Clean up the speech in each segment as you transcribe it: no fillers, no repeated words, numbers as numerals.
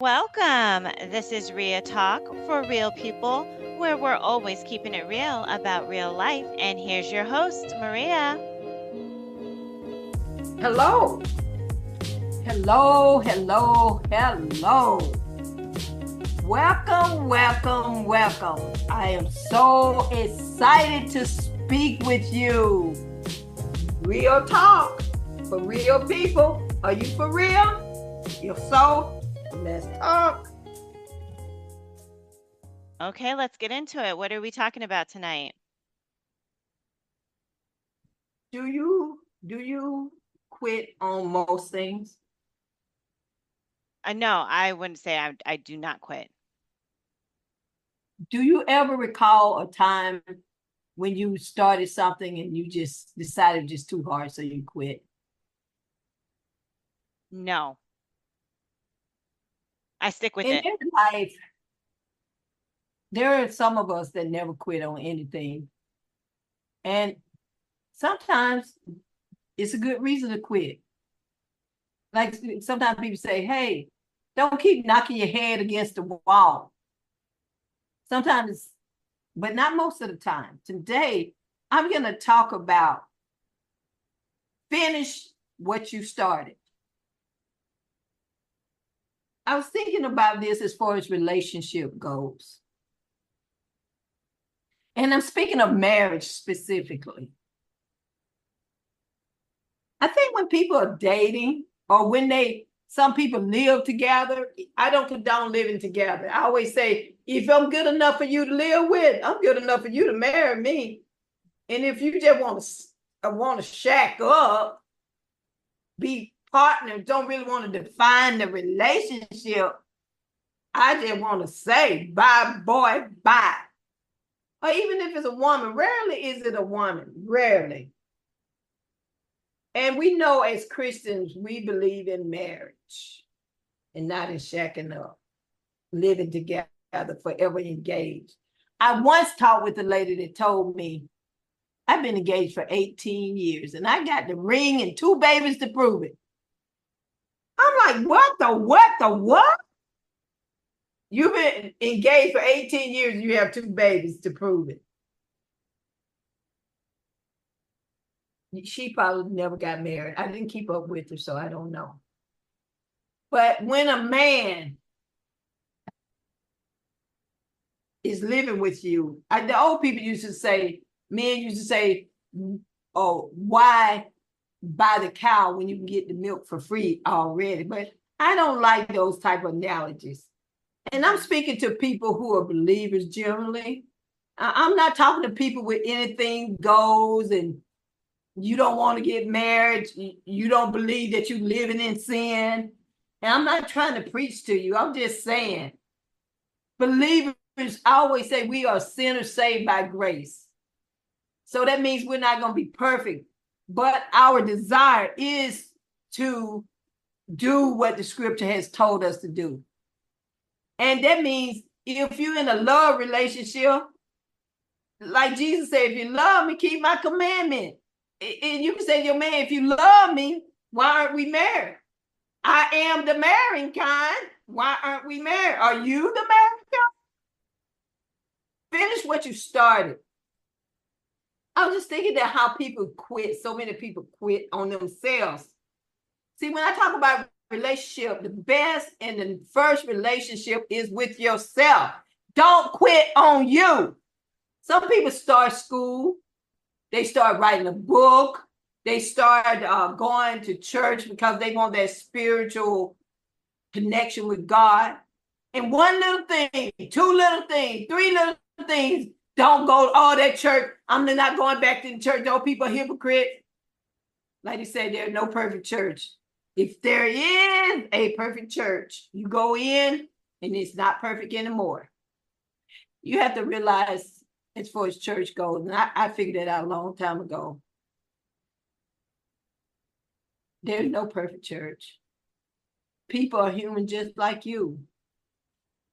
Welcome. This is RiaTalk for real people, where we're always keeping it real about real life. And here's your host, Maria. Hello. Hello, hello, hello. Welcome. I am so excited to speak with you. Real talk for real people. Are you for real? If so, let's talk. Okay, let's get into it. What are we talking about tonight? Do you quit on most things? No, I wouldn't say I do not quit. Do you ever recall a time when you started something and you just decided just too hard, so you quit? No, I stick with In it. life, there are some of us that never quit on anything. And sometimes it's a good reason to quit. Like sometimes people say, hey, don't keep knocking your head against the wall. Sometimes, but not most of the time. Today, I'm going to talk about finish what you started. I was thinking about this as far as relationship goes. And I'm speaking of marriage specifically. I think when people are dating or when some people live together, I don't condone living together. I always say, if I'm good enough for you to live with, I'm good enough for you to marry me. And if you just want to shack up, be partners, don't really want to define the relationship, I just want to say, bye, boy, bye. Or even if it's a woman, rarely is it a woman, rarely. And we know as Christians, we believe in marriage and not in shacking up, living together, forever engaged. I once talked with a lady that told me, I've been engaged for 18 years and I got the ring and 2 babies to prove it. I'm like, what? You've been engaged for 18 years, you have 2 babies to prove it. She probably never got married. I didn't keep up with her, so I don't know. But when a man is living with you, the old people used to say, men used to say, oh, why buy the cow when you can get the milk for free already? But I don't like those type of analogies. And I'm speaking to people who are believers generally. I'm not talking to people with anything goes and you don't want to get married. You don't believe that you're living in sin. And I'm not trying to preach to you. I'm just saying, believers always say we are sinners saved by grace. So that means we're not going to be perfect. But our desire is to do what the scripture has told us to do. And that means if you're in a love relationship, like Jesus said, if you love me, keep my commandment. And you can say to your man, if you love me, why aren't we married? I am the marrying kind. Why aren't we married? Are you the marrying kind? Finish what you started. I was just thinking that how people quit. So many people quit on themselves. See, when I talk about relationship, the best and the first relationship is with yourself. Don't quit on you. Some people start school. They start writing a book. They start going to church because they want that spiritual connection with God. And one little thing, 2 little things, 3 little things, don't go, oh, that church, I'm not going back to the church. No, people are hypocrites. Like you said, there's no perfect church. If there is a perfect church, you go in and it's not perfect anymore. You have to realize as far as church goes, and I figured that out a long time ago. There's no perfect church. People are human just like you.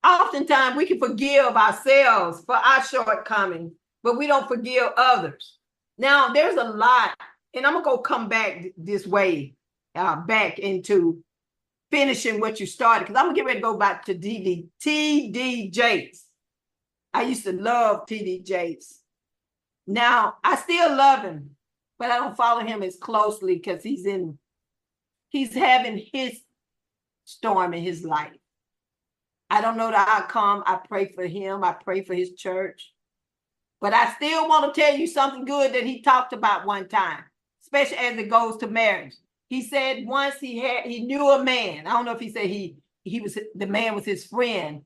Oftentimes we can forgive ourselves for our shortcomings, but we don't forgive others. Now, there's a lot, and I'm going to come back this way, back into finishing what you started. Because I'm gonna get ready to go back to TD Jakes. I used to love TD Jakes. Now I still love him, but I don't follow him as closely because he's having his storm in his life. I don't know the outcome. I pray for him. I pray for his church. But I still want to tell you something good that he talked about one time, especially as it goes to marriage. He said once he knew a man. I don't know if he said he was the man was his friend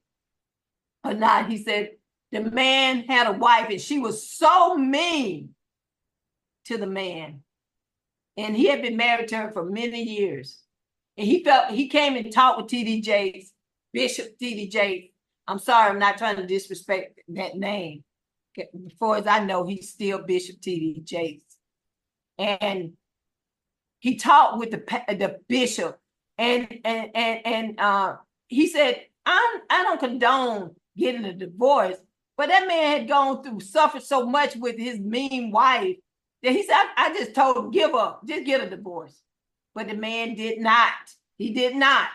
or not. He said the man had a wife and she was so mean to the man. And he had been married to her for many years. And he came and talked with TD Jakes, Bishop TD Jakes. I'm sorry, I'm not trying to disrespect that name. As far as I know, he's still Bishop TD Jakes. And he talked with the bishop, and he said, I don't condone getting a divorce, but that man had suffered so much with his mean wife that he said, I just told him, give up, just get a divorce. But the man did not. He did not.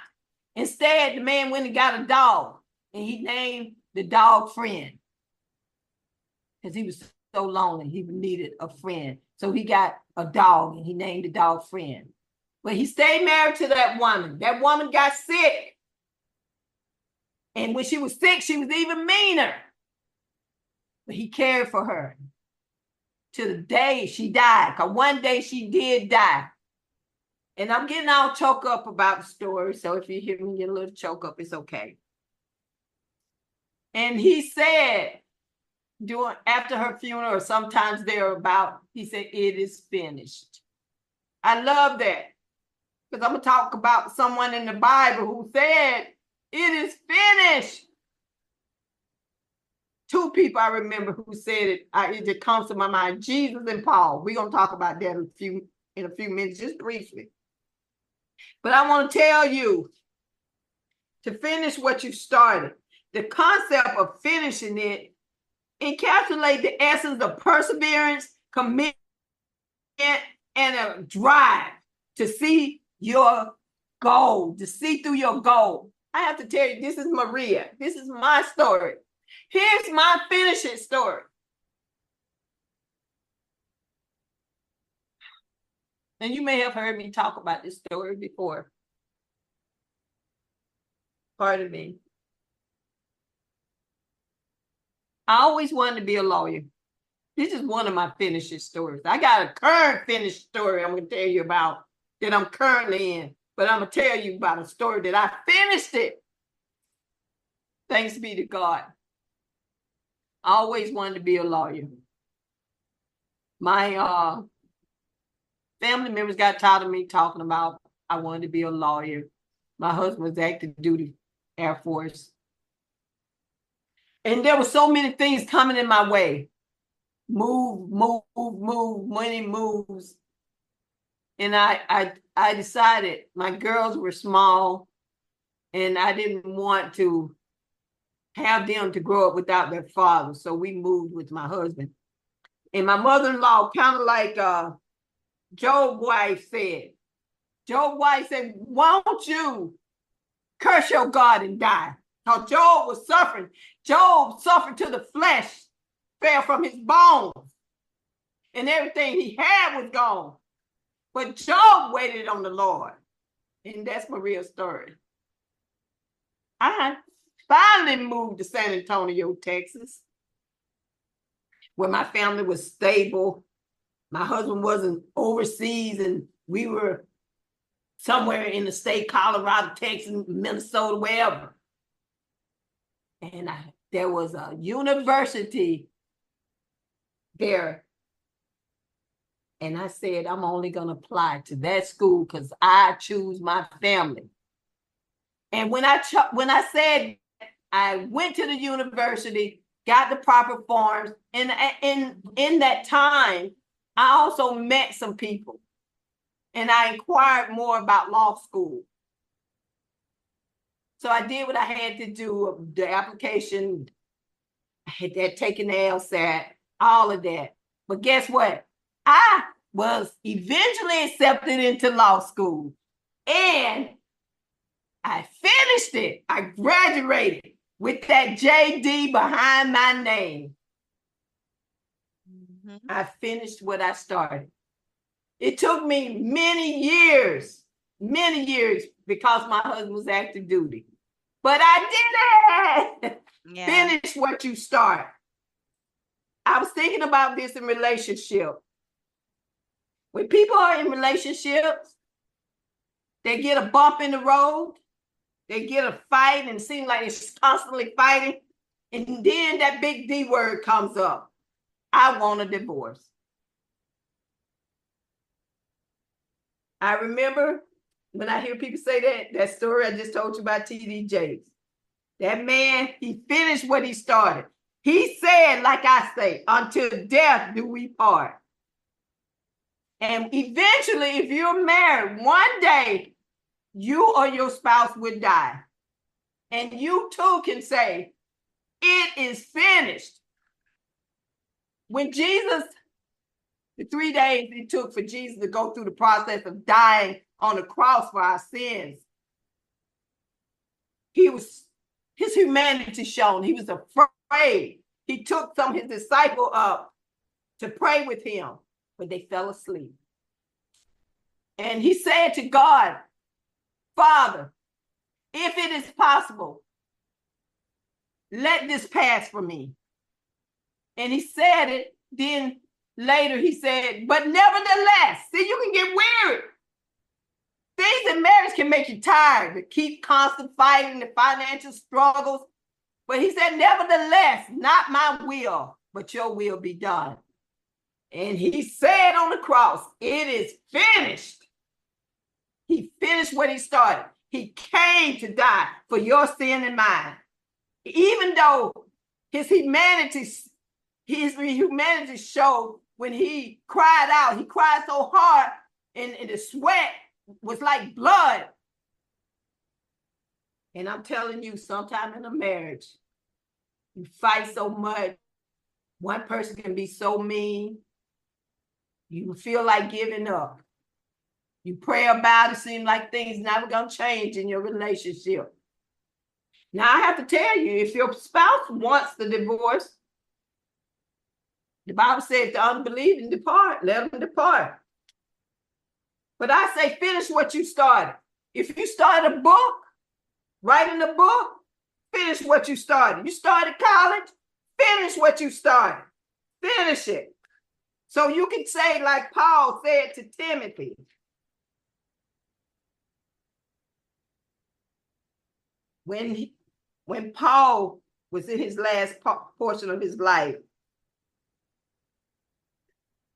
Instead, the man went and got a dog, and he named the dog Friend. Because he was so lonely, he needed a friend. So he got a dog, and he named the dog Friend. But he stayed married to that woman. That woman got sick. And when she was sick, she was even meaner. But he cared for her to the day she died. Because one day she did die. And I'm getting all choked up about the story. So if you hear me get a little choke up, it's okay. And he said, after her funeral, or sometimes thereabout, he said, it is finished. I love that. Because I'm going to talk about someone in the Bible who said, it is finished. Two people I remember who said it. It just comes to my mind, Jesus and Paul. We're going to talk about that in a few minutes, just briefly. But I want to tell you, to finish what you started, the concept of finishing it encapsulates the essence of perseverance, commitment, and a drive to see your goal, to see through your goal. I have to tell you, this is Maria. This is my story. Here's my finishing story. And you may have heard me talk about this story before. Pardon me. I always wanted to be a lawyer. This is one of my finishing stories. I got a current finished story I'm going to tell you about that I'm currently in. But I'm going to tell you about a story that I finished it. Thanks be to God. I always wanted to be a lawyer. My family members got tired of me talking about I wanted to be a lawyer. My husband was active duty Air Force. And there were so many things coming in my way. Move, money moves. And I decided my girls were small and I didn't want to have them to grow up without their father. So we moved with my husband. And my mother-in-law, kind of like Job's wife said. Job's wife said, why don't you curse your God and die? Because Job was suffering. Job suffered to the flesh, fell from his bones. And everything he had was gone. But Job waited on the Lord. And that's my real story. I finally moved to San Antonio, Texas, where my family was stable. My husband wasn't overseas, and we were somewhere in the state, Colorado, Texas, Minnesota, wherever. And there was a university there. And I said, I'm only going to apply to that school because I choose my family. And when I said I went to the university, got the proper forms, and in that time, I also met some people. And I inquired more about law school. So I did what I had to do, the application, I had taken the LSAT, all of that. But guess what? I was eventually accepted into law school. And I finished it. I graduated with that JD behind my name. I finished what I started. It took me many years, because my husband was active duty. But I did it. Yeah. Finish what you start. I was thinking about this in relationship. When people are in relationships, they get a bump in the road, they get a fight, and it seems like it's constantly fighting. And then that big D word comes up. I want a divorce. I remember when I hear people say that story I just told you about TD Jakes. That man, he finished what he started. He said, like I say, until death do we part. And eventually, if you're married, one day you or your spouse would die. And you too can say, it is finished. When Jesus, the 3 days it took for Jesus to go through the process of dying on the cross for our sins, his humanity shown. He was afraid. He took some of his disciples up to pray with him, but they fell asleep. And he said to God, Father, if it is possible, let this pass from me. And he said it. Then later he said, but nevertheless, see, you can get weary. Things in marriage can make you tired, to keep constant fighting, the financial struggles. But he said, nevertheless, not my will, but your will be done. And he said on the cross, it is finished. He finished what he started. He came to die for your sin and mine. Even though his humanity showed when he cried out, he cried so hard and the sweat was like blood. And I'm telling you, sometime in a marriage, you fight so much. One person can be so mean. You feel like giving up. You pray about it, seem like things never gonna change in your relationship. Now I have to tell you, if your spouse wants the divorce, the Bible says the unbelieving depart, let them depart. But I say finish what you started. If you started a book, writing a book, finish what you started. You started college, finish what you started. Finish it. So you can say like Paul said to Timothy, when Paul was in his last portion of his life,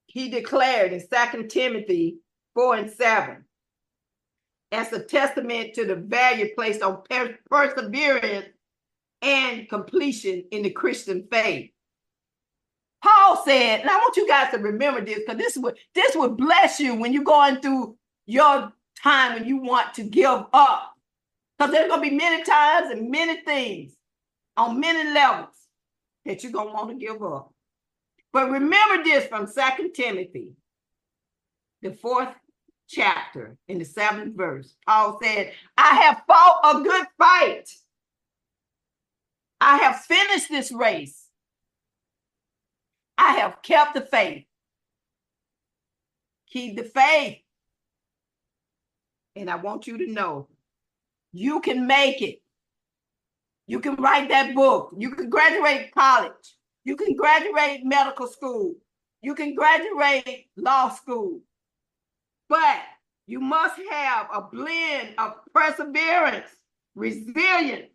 he declared in 2 Timothy 4:7, as a testament to the value placed on perseverance and completion in the Christian faith. Paul said, and I want you guys to remember this, because this would bless you when you're going through your time when you want to give up. Because there's going to be many times and many things on many levels that you're going to want to give up. But remember this from 2 Timothy, the 4th chapter, in the 7th verse. Paul said, I have fought a good fight. I have finished this race. I have kept the faith. Keep the faith. And I want you to know, you can make it. You can write that book. You can graduate college. You can graduate medical school. You can graduate law school. But you must have a blend of perseverance, resilience,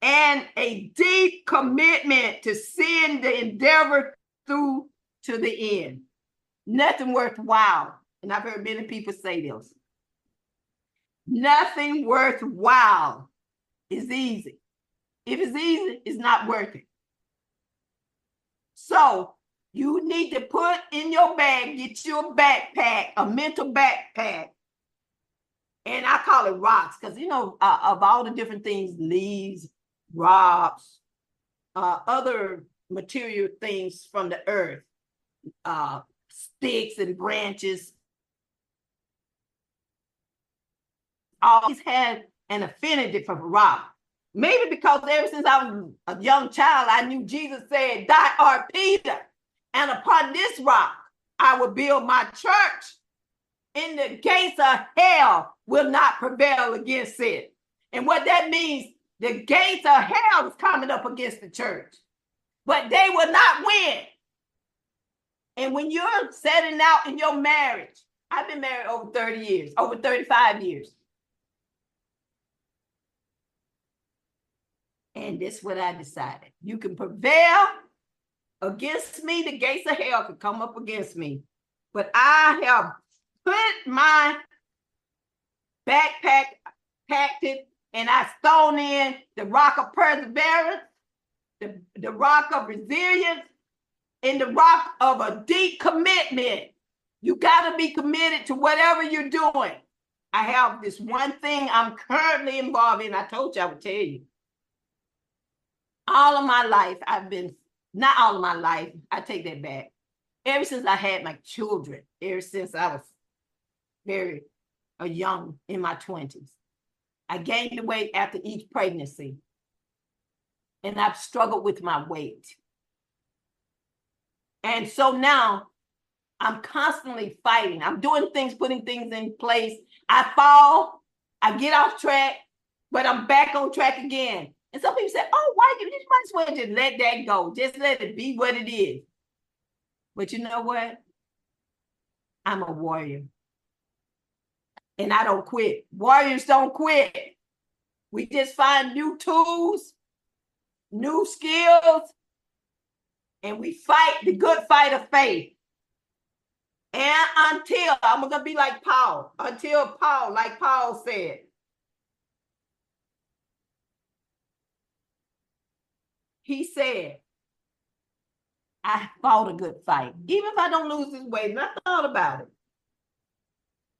and a deep commitment to seeing the endeavor through to the end. Nothing worthwhile. And I've heard many people say this. Nothing worthwhile is easy. If it's easy, it's not worth it. So you need to put in your bag, get you a backpack, a mental backpack. And I call it rocks because, you know, of all the different things, leaves, rocks, other material things from the earth, sticks and branches, always had an affinity for rock. Maybe because ever since I was a young child, I knew Jesus said, "Thou art Peter, and upon this rock I will build my church, and the gates of hell will not prevail against it." And what that means, the gates of hell is coming up against the church, but they will not win. And when you're setting out in your marriage, I've been married over 30 years, over 35 years. And this is what I decided. You can prevail against me. The gates of hell can come up against me. But I have put my backpack, packed it, and I thrown in the rock of perseverance, the rock of resilience, and the rock of a deep commitment. You got to be committed to whatever you're doing. I have this one thing I'm currently involved in. I told you I would tell you. All of my life, not all of my life, I take that back. Ever since I had my children, ever since I was very young, in my 20s, I gained the weight after each pregnancy. And I've struggled with my weight. And so now I'm constantly fighting. I'm doing things, putting things in place. I fall, I get off track, but I'm back on track again. And some people say, "Oh, why you just might as well just let that go. Just let it be what it is." But you know what? I'm a warrior. And I don't quit. Warriors don't quit. We just find new tools, new skills, and we fight the good fight of faith. And until, I'm going to be like Paul, like Paul said, he said, "I fought a good fight." Even if I don't lose this weight, and I thought about it.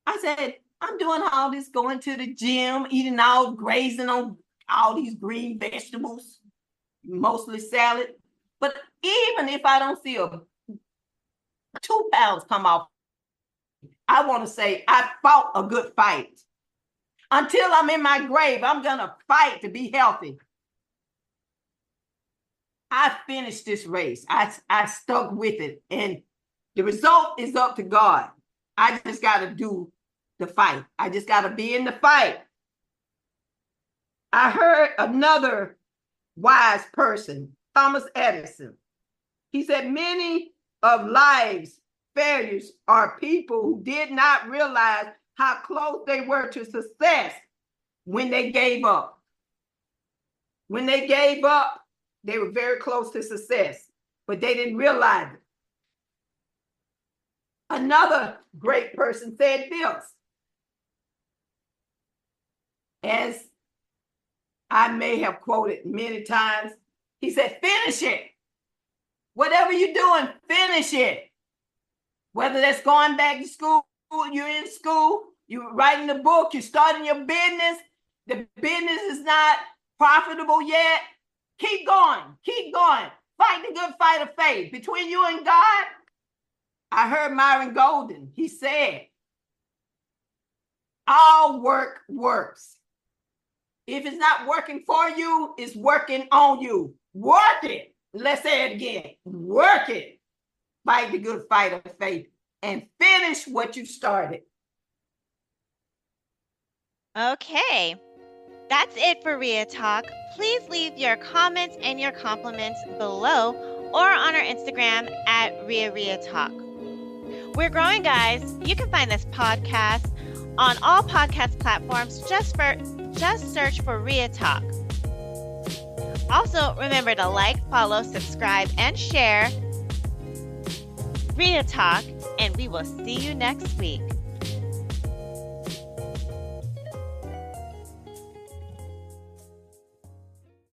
I said, I'm doing all this, going to the gym, eating grazing on all these green vegetables, mostly salad. But even if I don't see 2 pounds come off, I want to say I fought a good fight. Until I'm in my grave, I'm going to fight to be healthy. I finished this race. I stuck with it. And the result is up to God. I just got to do the fight. I just got to be in the fight. I heard another wise person, Thomas Edison. He said, "Many of life's failures are people who did not realize how close they were to success when they gave up. When they gave up, they were very close to success, but they didn't realize it." Another great person said this, as I may have quoted many times. He said, "Finish it. Whatever you're doing, finish it. Whether that's going back to school, you're in school, you're writing a book, you're starting your business, the business is not profitable yet, keep going, keep going. Fight the good fight of faith. Between you and God," I heard Myron Golden, he said, "All work works. If it's not working for you, it's working on you. Work it." Let's say it again. Work it. Fight the good fight of faith and finish what you started. Okay, that's it for RiaTalk. Please leave your comments and your compliments below or on our Instagram at RiaTalk. We're growing, guys. You can find this podcast on all podcast platforms. Just search for RiaTalk. Also, remember to like, follow, subscribe, and share RiaTalk, and we will see you next week.